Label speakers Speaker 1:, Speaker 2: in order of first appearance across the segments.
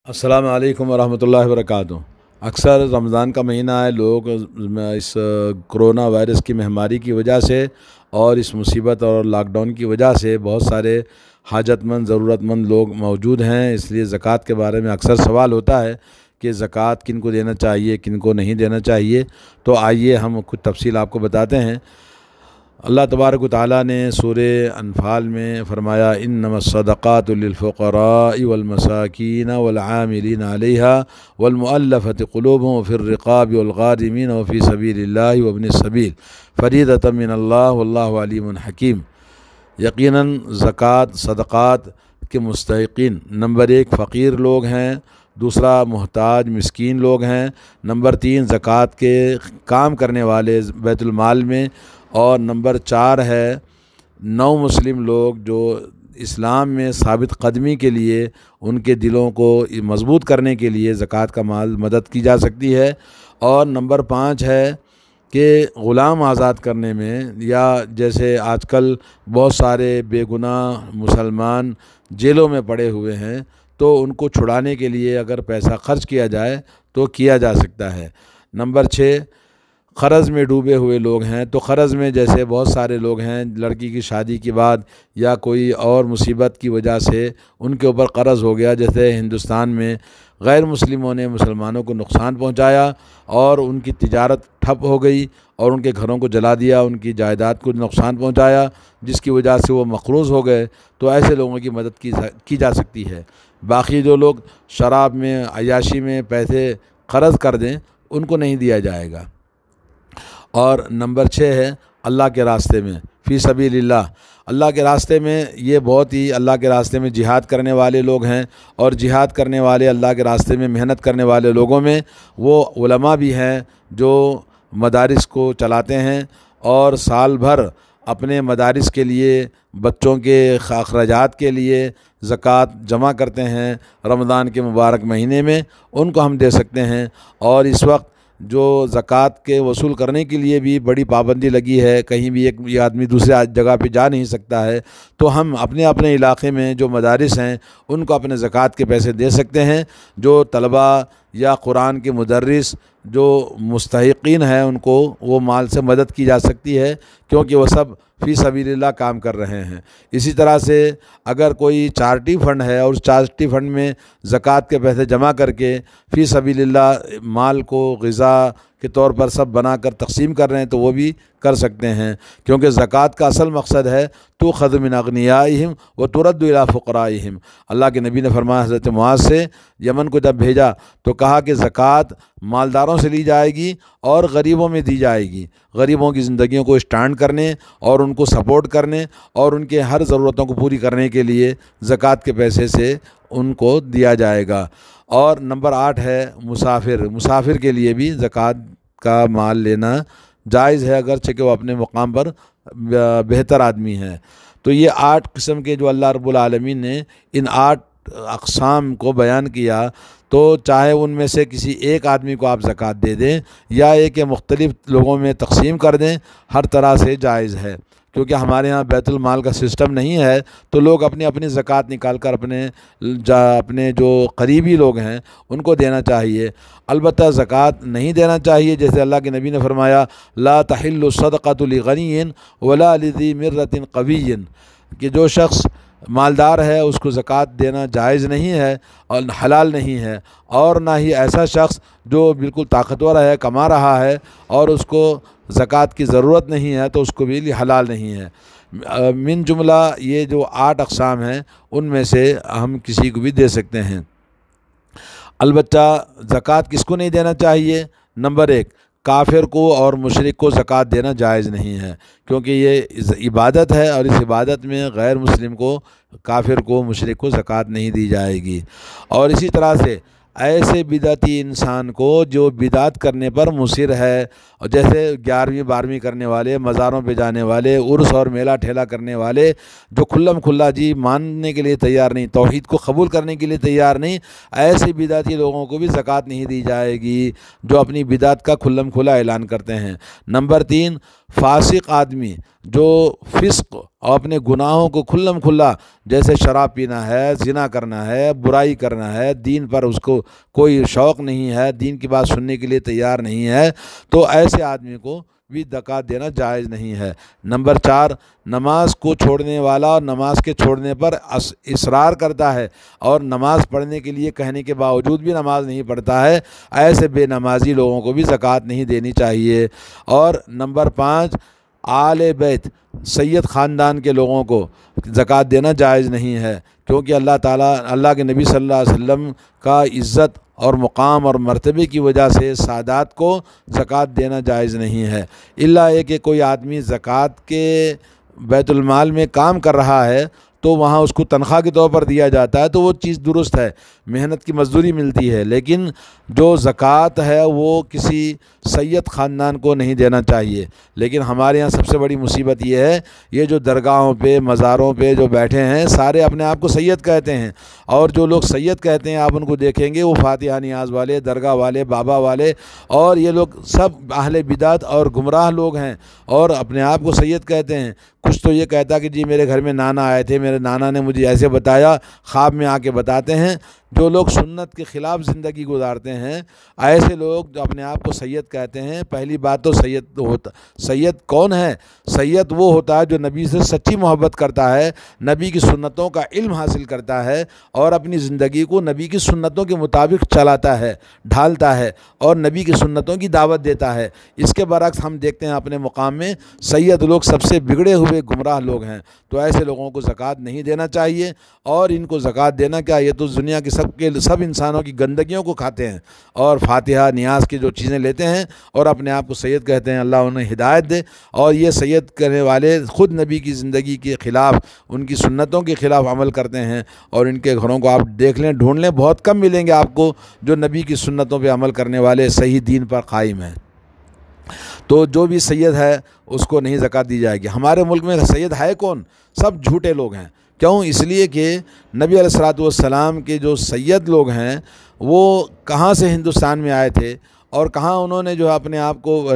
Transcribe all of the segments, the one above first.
Speaker 1: السلام علیکم ورحمۃ اللہ وبرکاتہ۔ اکثر رمضان کا مہینہ ہے، لوگ اس کرونا وائرس کی مہاماری کی وجہ سے اور اس مصیبت اور لاک ڈاؤن کی وجہ سے بہت سارے حاجت مند ضرورت مند لوگ موجود ہیں، اس لیے زکوٰۃ کے بارے میں اکثر سوال ہوتا ہے کہ زکوٰۃ کن کو دینا چاہیے، کن کو نہیں دینا چاہیے۔ تو آئیے ہم کچھ تفصیل آپ کو بتاتے ہیں۔ اللہ تبارک و تعالیٰ نے سورہ انفال میں فرمایا انما الصدقات للفقراء والمساکین والعاملین علیہا والمؤلفۃ قلوبهم وفی الرقاب والغارمین وفی سبیل اللہ وابن السبیل فریضۃ من اللہ واللہ علیم حکیم۔ یقیناً زکوٰۃ صدقات کے مستحقین نمبر 1 فقیر لوگ ہیں، دوسرا محتاج مسکین لوگ ہیں، نمبر 3 زکوٰۃ کے کام کرنے والے بیت المال میں، اور نمبر 4 ہے نو مسلم لوگ جو اسلام میں ثابت قدمی کے لیے ان کے دلوں کو مضبوط کرنے کے لیے زکوٰۃ کا مال مدد کی جا سکتی ہے، اور نمبر 5 ہے کہ غلام آزاد کرنے میں، یا جیسے آج کل بہت سارے بے گناہ مسلمان جیلوں میں پڑے ہوئے ہیں تو ان کو چھڑانے کے لیے اگر پیسہ خرچ کیا جائے تو کیا جا سکتا ہے۔ نمبر 6 قرض میں ڈوبے ہوئے لوگ ہیں، تو قرض میں جیسے بہت سارے لوگ ہیں، لڑکی کی شادی کے بعد یا کوئی اور مصیبت کی وجہ سے ان کے اوپر قرض ہو گیا، جیسے ہندوستان میں غیر مسلموں نے مسلمانوں کو نقصان پہنچایا اور ان کی تجارت ٹھپ ہو گئی اور ان کے گھروں کو جلا دیا، ان کی جائیداد کو نقصان پہنچایا، جس کی وجہ سے وہ مقروض ہو گئے، تو ایسے لوگوں کی مدد کی جا سکتی ہے۔ باقی جو لوگ شراب میں عیاشی میں پیسے قرض کر دیں ان کو نہیں دیا جائے گا۔ اور نمبر 6 ہے اللہ کے راستے میں فی سبیل اللہ۔ اللہ کے راستے میں یہ بہت ہی اللہ کے راستے میں جہاد کرنے والے لوگ ہیں، اور جہاد کرنے والے اللہ کے راستے میں محنت کرنے والے لوگوں میں وہ علماء بھی ہیں جو مدارس کو چلاتے ہیں اور سال بھر اپنے مدارس کے لیے بچوں کے اخراجات کے لیے زکوٰۃ جمع کرتے ہیں رمضان کے مبارک مہینے میں، ان کو ہم دے سکتے ہیں۔ اور اس وقت جو زکوٰۃ کے وصول کرنے کے لیے بھی بڑی پابندی لگی ہے، کہیں بھی ایک آدمی دوسرے جگہ پہ جا نہیں سکتا ہے، تو ہم اپنے اپنے علاقے میں جو مدارس ہیں ان کو اپنے زکوٰۃ کے پیسے دے سکتے ہیں۔ جو طلباء یا قرآن کے مدرس جو مستحقین ہیں ان کو وہ مال سے مدد کی جا سکتی ہے، کیونکہ وہ سب فی سبیل اللہ کام کر رہے ہیں۔ اسی طرح سے اگر کوئی چارٹی فنڈ ہے اور اس چارٹی فنڈ میں زکوٰۃ کے پیسے جمع کر کے فی سبیل اللہ مال کو غذا کے طور پر سب بنا کر تقسیم کر رہے ہیں تو وہ بھی کر سکتے ہیں، کیونکہ زکوٰۃ کا اصل مقصد ہے تؤخذ من اغنیائہم وترد الی فقرائہم۔ اللہ کے نبی نے فرمایا حضرت معاذ سے یمن کو جب بھیجا تو کہا کہ زکوٰۃ مالداروں سے لی جائے گی اور غریبوں میں دی جائے گی، غریبوں کی زندگیوں کو اسٹینڈ کرنے اور ان کو سپورٹ کرنے اور ان کے ہر ضرورتوں کو پوری کرنے کے لیے زکوٰۃ کے پیسے سے ان کو دیا جائے گا۔ اور نمبر 8 ہے مسافر کے لیے بھی زکوٰۃ کا مال لینا جائز ہے، اگرچہ کہ وہ اپنے مقام پر بہتر آدمی ہے۔ تو یہ 8 قسم کے جو اللہ رب العالمین نے ان 8 اقسام کو بیان کیا، تو چاہے ان میں سے کسی ایک آدمی کو آپ زکوٰۃ دے دیں یا ایک مختلف لوگوں میں تقسیم کر دیں، ہر طرح سے جائز ہے، کیونکہ ہمارے ہاں بیت المال کا سسٹم نہیں ہے، تو لوگ اپنی زکوٰۃ نکال کر اپنے جو قریبی لوگ ہیں ان کو دینا چاہیے۔ البتہ زکوٰۃ نہیں دینا چاہیے، جیسے اللہ کے نبی نے فرمایا لا تحل الصدقۃ لغنی ولا لذی مرۃ قوی، کہ جو شخص مالدار ہے اس کو زکوٰۃ دینا جائز نہیں ہے اور حلال نہیں ہے، اور نہ ہی ایسا شخص جو بالکل طاقتور ہے کما رہا ہے اور اس کو زکوٰۃ کی ضرورت نہیں ہے تو اس کو بھی حلال نہیں ہے۔ من جملہ یہ جو 8 اقسام ہیں ان میں سے ہم کسی کو بھی دے سکتے ہیں۔ البتہ زکوٰۃ کس کو نہیں دینا چاہیے؟ نمبر 1 کافر کو اور مشرک کو زکوٰۃ دینا جائز نہیں ہے، کیونکہ یہ عبادت ہے اور اس عبادت میں غیر مسلم کو، کافر کو، مشرک کو زکوٰۃ نہیں دی جائے گی۔ اور اسی طرح سے ایسے بدعتی انسان کو جو بدعت کرنے پر مصر ہے، اور جیسے 11ویں 12ویں کرنے والے، مزاروں پہ جانے والے، عرس اور میلہ ٹھیلا کرنے والے، جو کھلم کھلا جی ماننے کے لیے تیار نہیں، توحید کو قبول کرنے کے لیے تیار نہیں، ایسے بدعتی لوگوں کو بھی زکوٰۃ نہیں دی جائے گی جو اپنی بدعت کا کھلم کھلا اعلان کرتے ہیں۔ نمبر 3 فاسق آدمی جو فسق اور اپنے گناہوں کو کھلم کھلا، جیسے شراب پینا ہے، زنا کرنا ہے، برائی کرنا ہے، دین پر اس کو کوئی شوق نہیں ہے، دین کی بات سننے کے لیے تیار نہیں ہے، تو ایسے آدمی کو بھی زکوٰۃ دینا جائز نہیں ہے۔ نمبر 4، نماز کو چھوڑنے والا اور نماز کے چھوڑنے پر اصرار کرتا ہے اور نماز پڑھنے کے لیے کہنے کے باوجود بھی نماز نہیں پڑھتا ہے، ایسے بے نمازی لوگوں کو بھی زکوٰۃ نہیں دینی چاہیے۔ اور نمبر 5، آل بیت سید خاندان کے لوگوں کو زکوٰۃ دینا جائز نہیں ہے، کیونکہ اللہ کے نبی صلی اللہ علیہ وسلم کا عزت اور مقام اور مرتبے کی وجہ سے سادات کو زکوٰۃ دینا جائز نہیں ہے، الا یہ کہ کوئی آدمی زکوٰۃ کے بیت المال میں کام کر رہا ہے تو وہاں اس کو تنخواہ کے طور پر دیا جاتا ہے، تو وہ چیز درست ہے، محنت کی مزدوری ملتی ہے، لیکن جو زکوٰۃ ہے وہ کسی سید خاندان کو نہیں دینا چاہیے۔ لیکن ہمارے ہاں سب سے بڑی مصیبت یہ ہے، یہ جو درگاہوں پہ مزاروں پہ جو بیٹھے ہیں سارے اپنے آپ کو سید کہتے ہیں، اور جو لوگ سید کہتے ہیں آپ ان کو دیکھیں گے وہ فاتحہ نیاز والے، درگاہ والے، بابا والے، اور یہ لوگ سب اہل بدعت اور گمراہ لوگ ہیں، اور اپنے آپ کو سید کہتے ہیں۔ کچھ تو یہ کہتا کہ جی میرے گھر میں نانا آئے تھے، میرے نانا نے مجھے ایسے بتایا، خواب میں آ کے بتاتے ہیں۔ جو لوگ سنت کے خلاف زندگی گزارتے ہیں، ایسے لوگ جو اپنے آپ کو سید کہتے ہیں، پہلی بات تو سید کون ہے؟ سید وہ ہوتا ہے جو نبی سے سچی محبت کرتا ہے، نبی کی سنتوں کا علم حاصل کرتا ہے اور اپنی زندگی کو نبی کی سنتوں کے مطابق چلاتا ہے، ڈھالتا ہے اور نبی کی سنتوں کی دعوت دیتا ہے۔ اس کے برعکس ہم دیکھتے ہیں اپنے مقام میں سید لوگ سب سے بگڑے ہوئے گمراہ لوگ ہیں، تو ایسے لوگوں کو زکوٰۃ نہیں دینا چاہیے۔ اور ان کو زکوٰۃ دینا کیا، یہ تو دنیا کی سب انسانوں کی گندگیوں کو کھاتے ہیں اور فاتحہ نیاز کی جو چیزیں لیتے ہیں اور اپنے آپ کو سید کہتے ہیں، اللہ انہیں ہدایت دے۔ اور یہ سید کرنے والے خود نبی کی زندگی کے خلاف، ان کی سنتوں کے خلاف عمل کرتے ہیں، اور ان کے گھروں کو آپ دیکھ لیں، ڈھونڈ لیں، بہت کم ملیں گے آپ کو جو نبی کی سنتوں پہ عمل کرنے والے صحیح دین پر قائم ہیں۔ تو جو بھی سید ہے اس کو نہیں زکوٰۃ دی جائے گی۔ ہمارے ملک میں سید ہے کون؟ سب جھوٹے لوگ ہیں۔ کیوں؟ اس لیے کہ نبی علیہ الصلوۃ والسلام کے جو سید لوگ ہیں وہ کہاں سے ہندوستان میں آئے تھے، اور کہاں انہوں نے جو اپنے آپ کو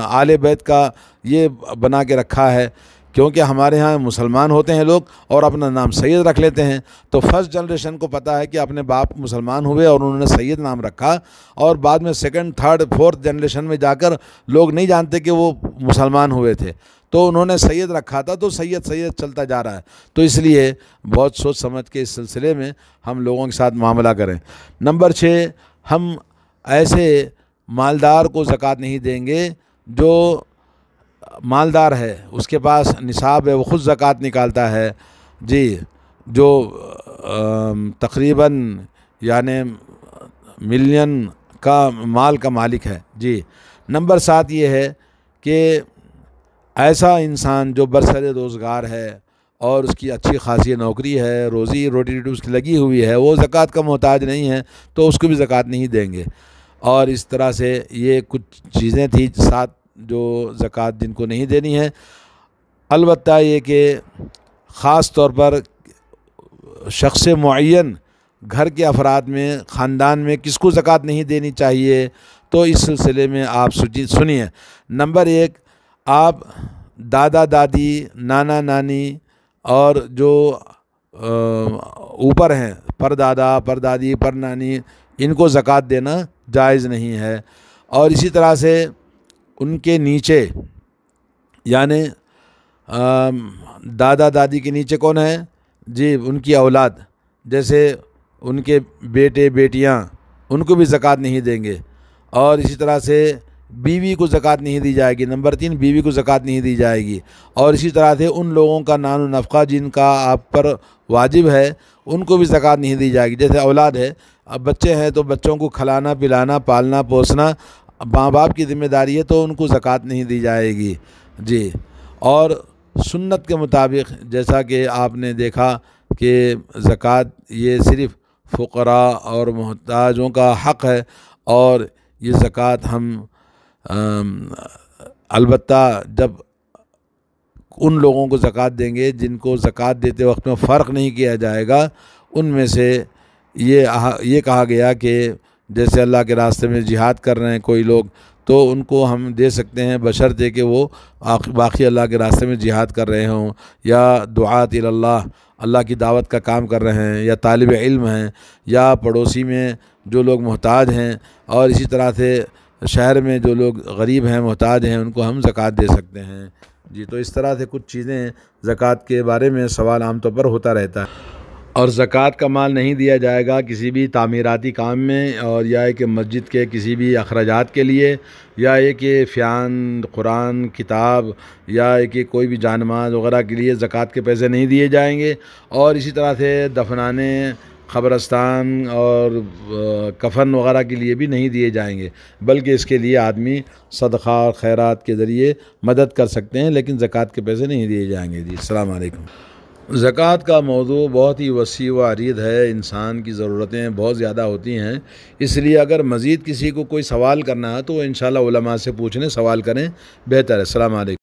Speaker 1: آل بیت کا یہ بنا کے رکھا ہے۔ کیونکہ ہمارے ہاں مسلمان ہوتے ہیں لوگ اور اپنا نام سید رکھ لیتے ہیں، تو فرسٹ جنریشن کو پتہ ہے کہ اپنے باپ مسلمان ہوئے اور انہوں نے سید نام رکھا، اور بعد میں سیکنڈ، تھرڈ، فورتھ جنریشن میں جا کر لوگ نہیں جانتے کہ وہ مسلمان ہوئے تھے، تو انہوں نے سید رکھا تھا، تو سید چلتا جا رہا ہے۔ تو اس لیے بہت سوچ سمجھ کے اس سلسلے میں ہم لوگوں کے ساتھ معاملہ کریں۔ نمبر 6، ہم ایسے مالدار کو زکوٰۃ نہیں دیں گے جو مالدار ہے، اس کے پاس نصاب ہے، وہ خود زکوٰۃ نکالتا ہے، جی، جو تقریباً یعنی ملین کا مال کا مالک ہے، جی۔ نمبر 7 یہ ہے کہ ایسا انسان جو برسر روزگار ہے اور اس کی اچھی خاصی نوکری ہے، روزی روٹی اس کی لگی ہوئی ہے، وہ زکوٰۃ کا محتاج نہیں ہے، تو اس کو بھی زکوٰۃ نہیں دیں گے۔ اور اس طرح سے یہ کچھ چیزیں تھیں 7 جو زکوٰۃ جن کو نہیں دینی ہے۔ البتہ یہ کہ خاص طور پر شخص معین گھر کے افراد میں، خاندان میں کس کو زکوٰۃ نہیں دینی چاہیے، تو اس سلسلے میں آپ سنیے۔ نمبر 1، آپ دادا دادی، نانا نانی اور جو اوپر ہیں، پر دادا، پر دادی، پر نانی، ان کو زکوٰۃ دینا جائز نہیں ہے۔ اور اسی طرح سے ان کے نیچے، یعنی دادا دادی کے نیچے کون ہے؟ جی، ان کی اولاد، جیسے ان کے بیٹے بیٹیاں، ان کو بھی زکوٰۃ نہیں دیں گے۔ اور اسی طرح سے بیوی کو زکوٰۃ نہیں دی جائے گی۔ نمبر 3، بیوی کو زکوٰۃ نہیں دی جائے گی۔ اور اسی طرح سے ان لوگوں کا نان و نفقہ جن کا آپ پر واجب ہے، ان کو بھی زکوٰۃ نہیں دی جائے گی۔ جیسے اولاد ہے، اب بچے ہیں تو بچوں کو کھلانا پلانا، پالنا پوسنا ماں باپ کی ذمہ داری ہے، تو ان کو زکوٰۃ نہیں دی جائے گی، جی۔ اور سنت کے مطابق جیسا کہ آپ نے دیکھا کہ زکوٰۃ یہ صرف فقراء اور محتاجوں کا حق ہے، اور یہ زکوٰۃ ہم البتہ جب ان لوگوں کو زکوٰۃ دیں گے جن کو زکوٰۃ دیتے وقت میں فرق نہیں کیا جائے گا، ان میں سے یہ کہا گیا کہ جیسے اللہ کے راستے میں جہاد کر رہے ہیں کوئی لوگ، تو ان کو ہم دے سکتے ہیں، بشرطے کہ وہ باقی اللہ کے راستے میں جہاد کر رہے ہوں، یا دعات اللہ، اللہ کی دعوت کا کام کر رہے ہیں، یا طالب علم ہیں، یا پڑوسی میں جو لوگ محتاج ہیں، اور اسی طرح سے شہر میں جو لوگ غریب ہیں، محتاج ہیں، ان کو ہم زکوٰۃ دے سکتے ہیں جی۔ تو اس طرح سے کچھ چیزیں زکوٰۃ کے بارے میں سوال عام طور پر ہوتا رہتا ہے۔ اور زکوٰۃ کا مال نہیں دیا جائے گا کسی بھی تعمیراتی کام میں، اور یا کہ مسجد کے کسی بھی اخراجات کے لیے، یا یہ کہ فیان، قرآن، کتاب، یا کہ کوئی بھی جان مال وغیرہ کے لیے زکوٰۃ کے پیسے نہیں دیے جائیں گے۔ اور اسی طرح سے دفنانے، قبرستان اور کفن وغیرہ کے لیے بھی نہیں دیے جائیں گے، بلکہ اس کے لیے آدمی صدقہ اور خیرات کے ذریعے مدد کر سکتے ہیں، لیکن زکوٰۃ کے پیسے نہیں دیے جائیں گے جی۔ السلام علیکم۔ زکوٰۃ کا موضوع بہت ہی وسیع و عریض ہے، انسان کی ضرورتیں بہت زیادہ ہوتی ہیں، اس لیے اگر مزید کسی کو کوئی سوال کرنا ہے تو وہ انشاءاللہ علماء سے پوچھ لیں، سوال کریں، بہتر ہے۔ السلام علیکم۔